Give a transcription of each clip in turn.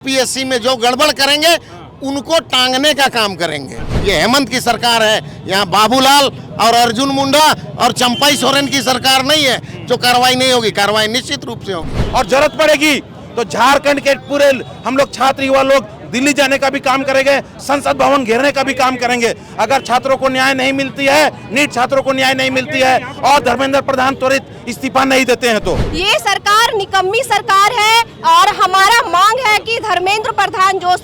PSC में जो गड़बड़ करेंगे उनको टांगने का काम करेंगे। ये हेमंत की सरकार है, यहाँ बाबूलाल और अर्जुन मुंडा और चंपाई सोरेन की सरकार नहीं है जो कार्रवाई नहीं होगी। कार्रवाई निश्चित रूप से होगी और जरूरत पड़ेगी तो झारखंड के पूरे हम लोग छात्र युवा लोग दिल्ली जाने का भी काम करेंगे, संसद भवन घेरने का भी काम करेंगे। अगर छात्रों को न्याय नहीं मिलती है, नीट छात्रों को न्याय नहीं मिलती है और धर्मेंद्र प्रधान त्वरित इस्तीफा नहीं देते हैं तो ये सरकार निकम्मी सरकार है और हमारा मांग है कि धर्मेंद्र प्रधान जो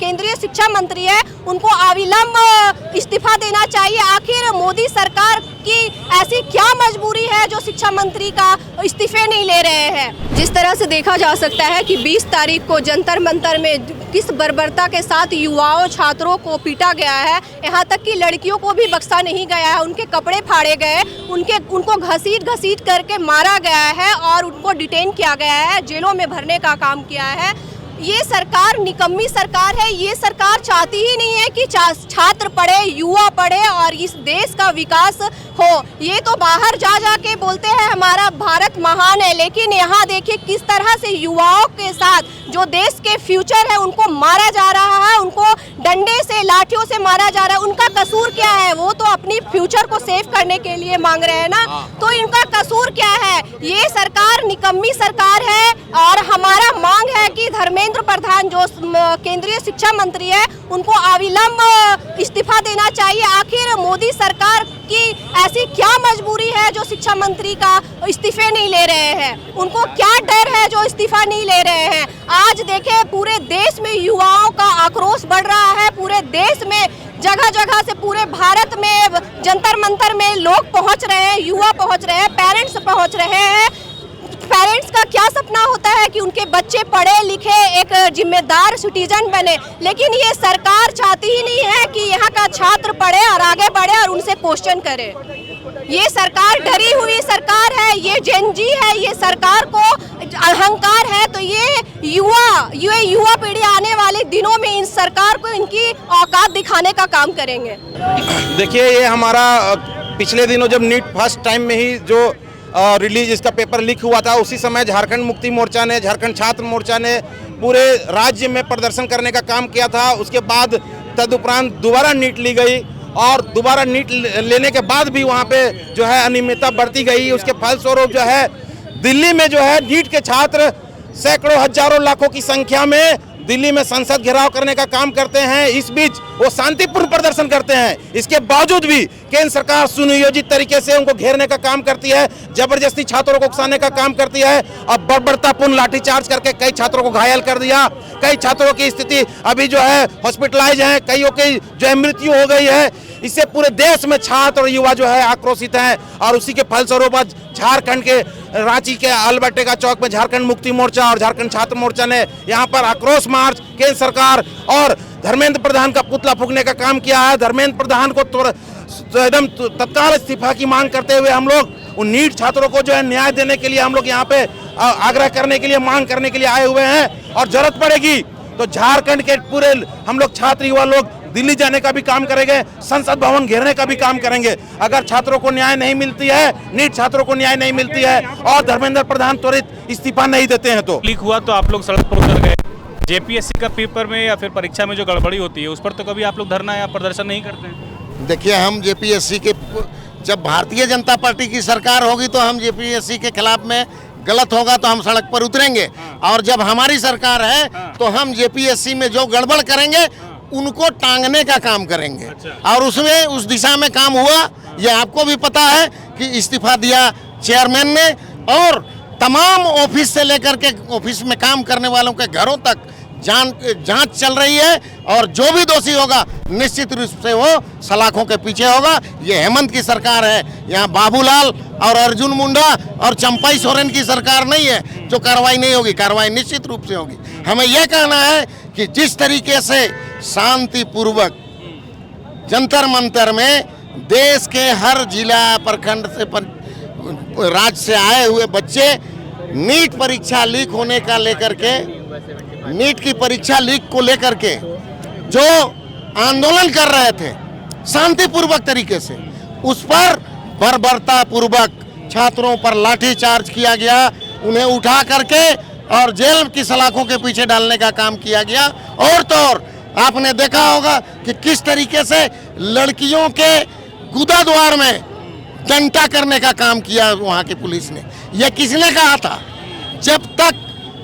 केंद्रीय शिक्षा मंत्री है उनको अविलंब इस्तीफा देना चाहिए। आखिर मोदी सरकार की ऐसी क्या मजबूरी है जो शिक्षा मंत्री का इस्तीफे नहीं ले रहे हैं। जिस तरह से देखा जा सकता है कि 20 तारीख को जंतर मंतर में किस बर्बरता के साथ युवाओं छात्रों को पीटा गया है, यहाँ तक कि लड़कियों को भी बख्शा नहीं गया है, उनके कपड़े फाड़े गए, उनको घसीट करके मारा गया है और उनको डिटेन किया गया है, जेलों में भरने का काम किया है। ये सरकार निकम्मी सरकार है। ये सरकार चाहती ही नहीं है कि छात्र पढ़े, युवा पढ़े और इस देश का विकास हो। ये तो बाहर जा के बोलते हैं हमारा भारत महान है, लेकिन यहाँ देखिए किस तरह से युवाओं के साथ जो देश के फ्यूचर है उनको मारा जा रहा है, उनको डंडे से लाठियों से मारा जा रहा है। उनका कसूर क्या है? वो तो अपनी फ्यूचर को सेव करने के लिए मांग रहे हैं ना, तो इनका कसूर क्या है? ये सरकार निकम्मी सरकार है और हमारा मांग है कि धर्मेंद्र प्रधान जो केंद्रीय शिक्षा मंत्री है उनको अविलंब इस्तीफा देना चाहिए। आखिर मोदी सरकार की ऐसी क्या मजबूरी है जो शिक्षा मंत्री का इस्तीफे नहीं ले रहे हैं? उनको क्या डर है जो इस्तीफा नहीं ले रहे हैं? आज देखें पूरे देश में युवाओं का आक्रोश बढ़ रहा है, पूरे देश में जगह जगह से पूरे भारत में जंतर मंतर में लोग पहुंच रहे हैं, युवा पहुंच रहे हैं, पेरेंट्स पहुंच रहे हैं। पेरेंट्स का क्या सपना होता है कि उनके बच्चे पढ़े लिखे एक जिम्मेदार सिटीजन बने, लेकिन ये सरकार चाहती ही नहीं है कि यहाँ का छात्र पढ़े और आगे बढ़े और उनसे क्वेश्चन करे। ये सरकार डरी हुई सरकार है, ये जेनजी है, ये सरकार को अहंकार है। तो ये युवा पीढ़ी आने वाले दिनों में इन सरकार को इनकी औकात दिखाने का काम करेंगे। देखिए, ये हमारा पिछले दिनों जब नीट फर्स्ट टाइम में ही जो रिलीज इसका पेपर लीक हुआ था, उसी समय झारखंड मुक्ति मोर्चा ने, झारखंड छात्र मोर्चा ने पूरे राज्य में प्रदर्शन करने का काम किया था। उसके बाद तदुपरांत दोबारा नीट ली गई और दोबारा नीट लेने के बाद भी वहाँ पे जो है अनियमितता बढ़ती गई। उसके फलस्वरूप जो है दिल्ली में जो है नीट के छात्र सैकड़ों हजारों लाखों की संख्या में दिल्ली में संसद घेराव करने का काम करते हैं। इस बीच वो शांतिपूर्ण प्रदर्शन करते हैं। इसके बावजूद भी केंद्र सरकार सुनियोजित तरीके से उनको घेरने का काम करती है, जबरदस्ती छात्रों को उकसाने का काम करती है और बर्बरतापूर्ण लाठीचार्ज करके कई छात्रों को घायल कर दिया। कई छात्रों की स्थिति अभी जो है हॉस्पिटलाइज है, कईयों की जो है मृत्यु हो गई है। इससे पूरे देश में छात्र और युवा जो है आक्रोशित हैं और उसी के फलस्वरूप आज झारखंड के रांची के अलबर्टेगा चौक में झारखंड मुक्ति मोर्चा और झारखंड छात्र मोर्चा ने यहाँ पर आक्रोश मार्च केंद्र सरकार और धर्मेंद्र प्रधान का पुतला फूंकने का काम किया है। धर्मेंद्र प्रधान को एकदम तत्काल इस्तीफा की मांग करते हुए हम लोग उन नीट छात्रों को जो है न्याय देने के लिए हम लोग यहाँ पे आग्रह करने के लिए, मांग करने के लिए आए हुए हैं और जरूरत पड़ेगी तो झारखंड के पूरे हम लोग छात्र युवा लोग दिल्ली जाने का भी काम करेंगे, संसद भवन घेरने का भी काम करेंगे। अगर छात्रों को न्याय नहीं मिलती है, नीट छात्रों को न्याय नहीं मिलती है और धर्मेंद्र प्रधान त्वरित इस्तीफा नहीं देते हैं तो लीक हुआ तो आप लोग सड़क पर उतर गए। जेपीएससी का पेपर में या फिर परीक्षा में जो गड़बड़ी होती है उस पर तो कभी आप लोग धरना या प्रदर्शन नहीं करते हैं? देखिए, हम जेपीएससी के जब भारतीय जनता पार्टी की सरकार होगी तो हम जेपीएससी के खिलाफ में गलत होगा तो हम सड़क पर उतरेंगे और जब हमारी सरकार है तो हम जेपीएससी में जो गड़बड़ करेंगे उनको टांगने का काम करेंगे। और उसमें उस दिशा में काम हुआ। ये आपको भी पता है कि इस्तीफा दिया चेयरमैन ने और तमाम ऑफिस से लेकर के ऑफिस में काम करने वालों के घरों तक जांच चल रही है और जो भी दोषी होगा निश्चित रूप से वो सलाखों के पीछे होगा। ये हेमंत की सरकार है, यहाँ बाबूलाल और अर्जुन मुंडा और चंपाई सोरेन की सरकार नहीं है जो कार्रवाई नहीं होगी। कार्रवाई निश्चित रूप से होगी। हमें यह कहना है कि जिस तरीके से शांतिपूर्वक जंतर मंतर में देश के हर जिला प्रखंड से राज्य से आए हुए बच्चे नीट परीक्षा लीक होने का लेकर के, नीट की परीक्षा लीक को लेकर के जो आंदोलन कर रहे थे शांतिपूर्वक तरीके से, उस पर बर्बरतापूर्वक छात्रों पर लाठीचार्ज किया गया। उन्हें उठा करके और जेल की सलाखों के पीछे डालने का काम किया गया। और तो और आपने देखा होगा कि किस तरीके से लड़कियों के गुदा द्वार में डंटा करने का काम किया वहाँ की पुलिस ने। यह किसने कहा था? जब तक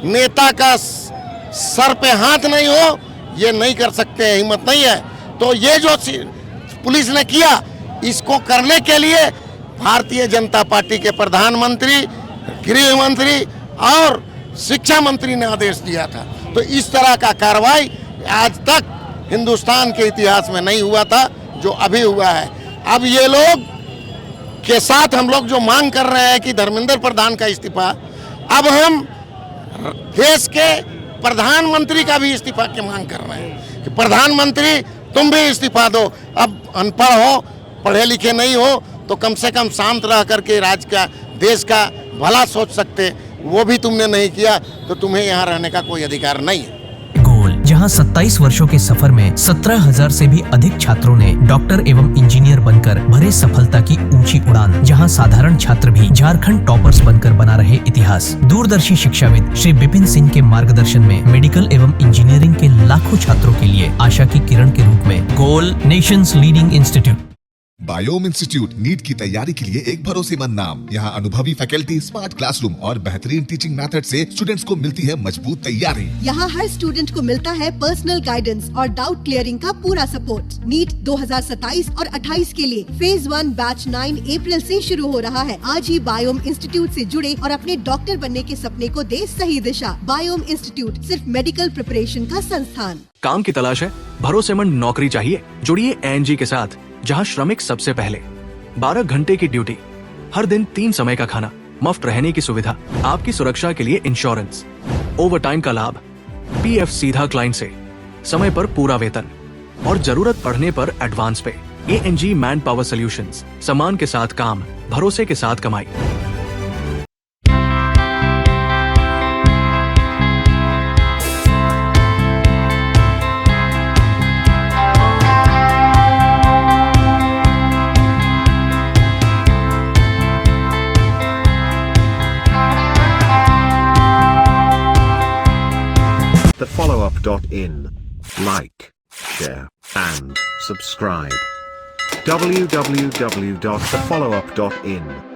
नेता का सर पे हाथ नहीं हो ये नहीं कर सकते, हिम्मत नहीं है। तो ये जो पुलिस ने किया, इसको करने के लिए भारतीय जनता पार्टी के प्रधानमंत्री, गृह मंत्री और शिक्षा मंत्री ने आदेश दिया था। तो इस तरह का कार्रवाई आज तक हिंदुस्तान के इतिहास में नहीं हुआ था जो अभी हुआ है। अब ये लोग के साथ हम लोग जो मांग कर रहे हैं कि धर्मेंद्र प्रधान का इस्तीफा, अब हम देश के प्रधानमंत्री का भी इस्तीफा की मांग कर रहे हैं कि प्रधानमंत्री तुम भी इस्तीफा दो। अब अनपढ़ हो, पढ़े लिखे नहीं हो तो कम से कम शांत रह करके राज्य का, देश का भला सोच सकते, वो भी तुमने नहीं किया तो तुम्हें यहाँ रहने का कोई अधिकार नहीं है। गोल, जहां 27 वर्षों के सफर में 17,000 से भी अधिक छात्रों ने डॉक्टर एवं इंजीनियर बनकर भरे सफलता की ऊंची उड़ान, जहां साधारण छात्र भी झारखंड टॉपर्स बनकर बना रहे इतिहास। दूरदर्शी शिक्षाविद श्री विपिन सिंह के मार्गदर्शन में मेडिकल एवं इंजीनियरिंग के लाखों छात्रों के लिए आशा की किरण के रूप में गोल, nation's leading institute. Biome institute NEET की तैयारी के लिए एक भरोसेमंद नाम। यहाँ अनुभवी फैकल्टी, स्मार्ट क्लासरूम और बेहतरीन टीचिंग मेथड से स्टूडेंट्स को मिलती है मजबूत तैयारी। यहाँ हर स्टूडेंट को मिलता है पर्सनल गाइडेंस और डाउट क्लियरिंग का पूरा सपोर्ट। नीट 2027 और 28 के लिए फेज 1 बैच 9 अप्रैल से शुरू हो रहा है। आज ही बायोम इंस्टीट्यूट से जुड़े और अपने डॉक्टर बनने के सपने को दे सही दिशा। बायोम इंस्टीट्यूट सिर्फ मेडिकल प्रिपरेशन का संस्थान। काम की तलाश है, भरोसेमंद नौकरी चाहिए? जुड़िए ANG के साथ, जहां श्रमिक सबसे पहले। 12 घंटे की ड्यूटी, हर दिन 3 समय का खाना, मुफ्त रहने की सुविधा, आपकी सुरक्षा के लिए इंश्योरेंस, ओवर टाइम का लाभ, PF सीधा क्लाइंट से, समय पर पूरा वेतन और जरूरत पड़ने पर एडवांस पे। ANG मैन पावर सॉल्यूशंस, सम्मान के साथ काम, भरोसे के साथ कमाई। thefollowup.in. Like, share, and subscribe. www.thefollowup.in